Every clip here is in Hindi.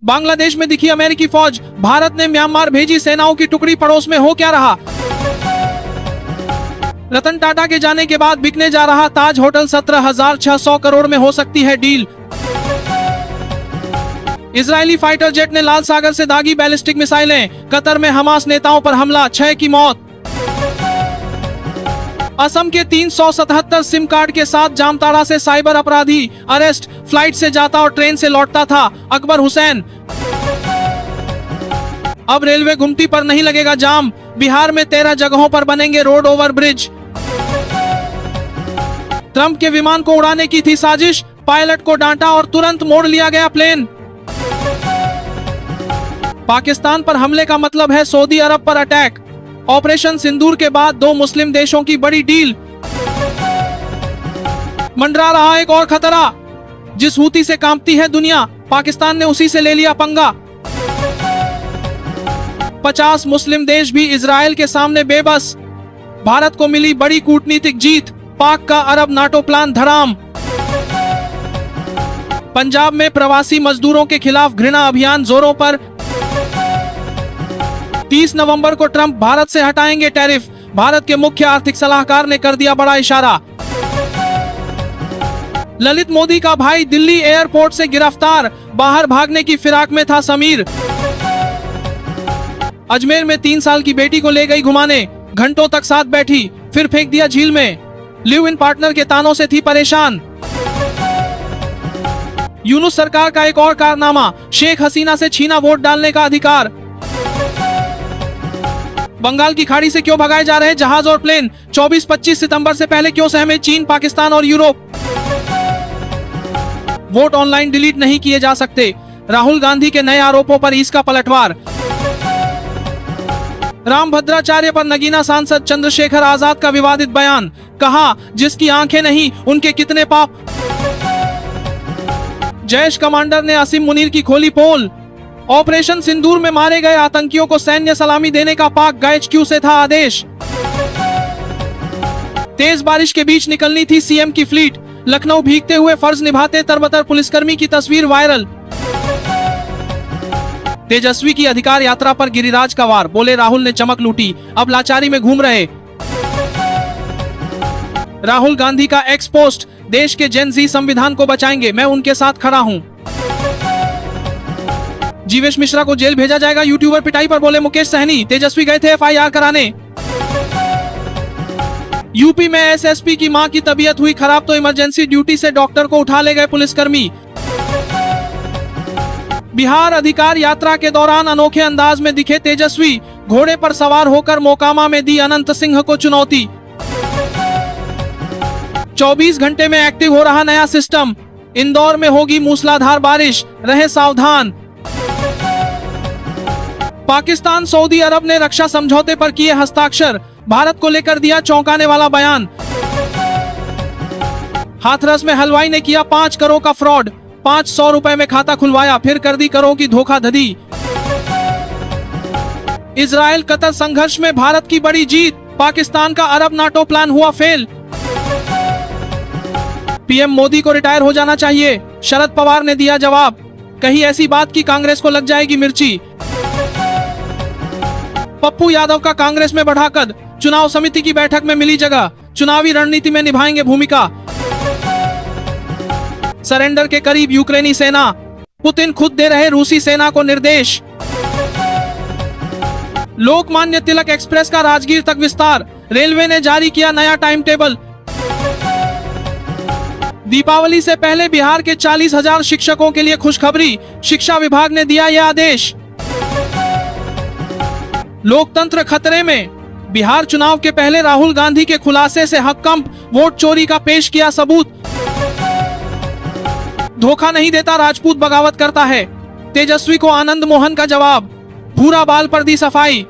बांग्लादेश में दिखी अमेरिकी फौज, भारत ने म्यांमार भेजी सेनाओं की टुकड़ी, पड़ोस में हो क्या रहा। रतन टाटा के जाने के बाद बिकने जा रहा ताज होटल 17,600 करोड़ में हो सकती है डील। इजरायली फाइटर जेट ने लाल सागर से दागी बैलिस्टिक मिसाइलें, कतर में हमास नेताओं पर हमला, 6 की मौत। असम के 377 सिम कार्ड के साथ जामताड़ा से साइबर अपराधी अरेस्ट, फ्लाइट से जाता और ट्रेन से लौटता था अकबर हुसैन। अब रेलवे गुमटी पर नहीं लगेगा जाम, बिहार में 13 जगहों पर बनेंगे रोड ओवर ब्रिज। ट्रंप के विमान को उड़ाने की थी साजिश, पायलट को डांटा और तुरंत मोड़ लिया गया प्लेन। पाकिस्तान पर हमले का मतलब है सऊदी अरब पर अटैक, ऑपरेशन सिंदूर के बाद 2 मुस्लिम देशों की बड़ी डील। मंडरा रहा एक और खतरा, जिस हूती से कांपती है दुनिया, पाकिस्तान ने उसी से ले लिया पंगा। 50 मुस्लिम देश भी इजरायल के सामने बेबस, भारत को मिली बड़ी कूटनीतिक जीत, पाक का अरब नाटो प्लान धराम। पंजाब में प्रवासी मजदूरों के खिलाफ घृणा अभियान जोरों पर, 30 नवंबर को ट्रंप भारत से हटाएंगे टैरिफ, भारत के मुख्य आर्थिक सलाहकार ने कर दिया बड़ा इशारा। ललित मोदी का भाई दिल्ली एयरपोर्ट से गिरफ्तार, बाहर भागने की फिराक में था समीर। अजमेर में 3 साल की बेटी को ले गई घुमाने, घंटों तक साथ बैठी, फिर फेंक दिया झील में, लिव इन पार्टनर के तानों से थी परेशान। यूनुस सरकार का एक और कारनामा, शेख हसीना से छीना वोट डालने का अधिकार। बंगाल की खाड़ी से क्यों भगाए जा रहे जहाज और प्लेन, 24-25 सितंबर से पहले क्यों सहमे चीन, पाकिस्तान और यूरोप। वोट ऑनलाइन डिलीट नहीं किए जा सकते, राहुल गांधी के नए आरोपों पर इसका पलटवार। रामभद्राचार्य पर नगीना सांसद चंद्रशेखर आजाद का विवादित बयान, कहा जिसकी आंखें नहीं उनके कितने पाप। जैश कमांडर ने असीम मुनीर की खोली पोल, ऑपरेशन सिंदूर में मारे गए आतंकियों को सैन्य सलामी देने का पाक गाएचक्यू से था आदेश। तेज बारिश के बीच निकलनी थी सीएम की फ्लीट, लखनऊ भीगते हुए फर्ज निभाते तरबतर पुलिसकर्मी की तस्वीर वायरल। तेजस्वी की अधिकार यात्रा पर गिरिराज का वार, बोले राहुल ने चमक लूटी, अब लाचारी में घूम रहे। राहुल गांधी का एक्स पोस्ट, देश के जेन जी संविधान को बचाएंगे, मैं उनके साथ खड़ा हूं। जीवेश मिश्रा को जेल भेजा जाएगा यूट्यूबर पिटाई पर, बोले मुकेश सहनी, तेजस्वी गए थे एफआईआर कराने। यूपी में एसएसपी की मां की तबीयत हुई खराब तो इमरजेंसी ड्यूटी से डॉक्टर को उठा ले गए पुलिसकर्मी। बिहार अधिकार यात्रा के दौरान अनोखे अंदाज में दिखे तेजस्वी, घोड़े पर सवार होकर मोकामा में दी अनंत सिंह को चुनौती। 24 घंटे में एक्टिव हो रहा नया सिस्टम, इंदौर में होगी मूसलाधार बारिश, रहे सावधान। पाकिस्तान सऊदी अरब ने रक्षा समझौते पर किए हस्ताक्षर, भारत को लेकर दिया चौंकाने वाला बयान। हाथरस में हलवाई ने किया 5 करोड़ का फ्रॉड, 500 रुपए में खाता खुलवाया, फिर कर दी करोड़ की धोखाधड़ी। इजरायल कतर संघर्ष में भारत की बड़ी जीत, पाकिस्तान का अरब नाटो प्लान हुआ फेल। पीएम मोदी को रिटायर हो जाना चाहिए, शरद पवार ने दिया जवाब, कही ऐसी बात की कांग्रेस को लग जाएगी मिर्ची। पप्पू यादव का कांग्रेस में बढ़ा कद, चुनाव समिति की बैठक में मिली जगह, चुनावी रणनीति में निभाएंगे भूमिका। सरेंडर के करीब यूक्रेनी सेना, पुतिन खुद दे रहे रूसी सेना को निर्देश। लोकमान्य तिलक एक्सप्रेस का राजगीर तक विस्तार, रेलवे ने जारी किया नया टाइम टेबल। दीपावली से पहले बिहार के 40,000 शिक्षकों के लिए खुशखबरी, शिक्षा विभाग ने दिया यह आदेश। लोकतंत्र खतरे में, बिहार चुनाव के पहले राहुल गांधी के खुलासे से हक्कम्प, वोट चोरी का पेश किया सबूत। धोखा नहीं देता राजपूत बगावत करता है, तेजस्वी को आनंद मोहन का जवाब, भूरा बाल पर दी सफाई।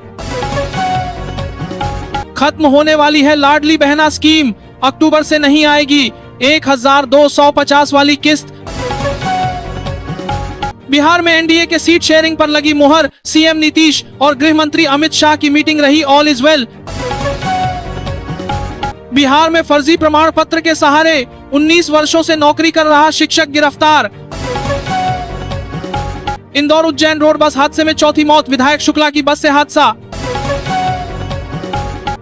खत्म होने वाली है लाडली बहना स्कीम, अक्टूबर से नहीं आएगी 1250 वाली किस्त। बिहार में एनडीए के सीट शेयरिंग पर लगी मुहर, सीएम नीतीश और गृह मंत्री अमित शाह की मीटिंग रही ऑल इज वेल। बिहार में फर्जी प्रमाण पत्र के सहारे 19 वर्षों से नौकरी कर रहा शिक्षक गिरफ्तार। इंदौर उज्जैन रोड बस हादसे में चौथी मौत, विधायक शुक्ला की बस से हादसा।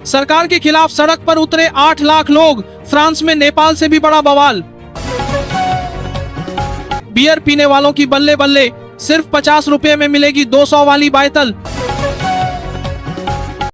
सरकार के खिलाफ सड़क पर उतरे 8 लाख लोग, फ्रांस में नेपाल से भी बड़ा बवाल। बियर पीने वालों की बल्ले बल्ले, सिर्फ 50 रुपए में मिलेगी 200 वाली बाइतल।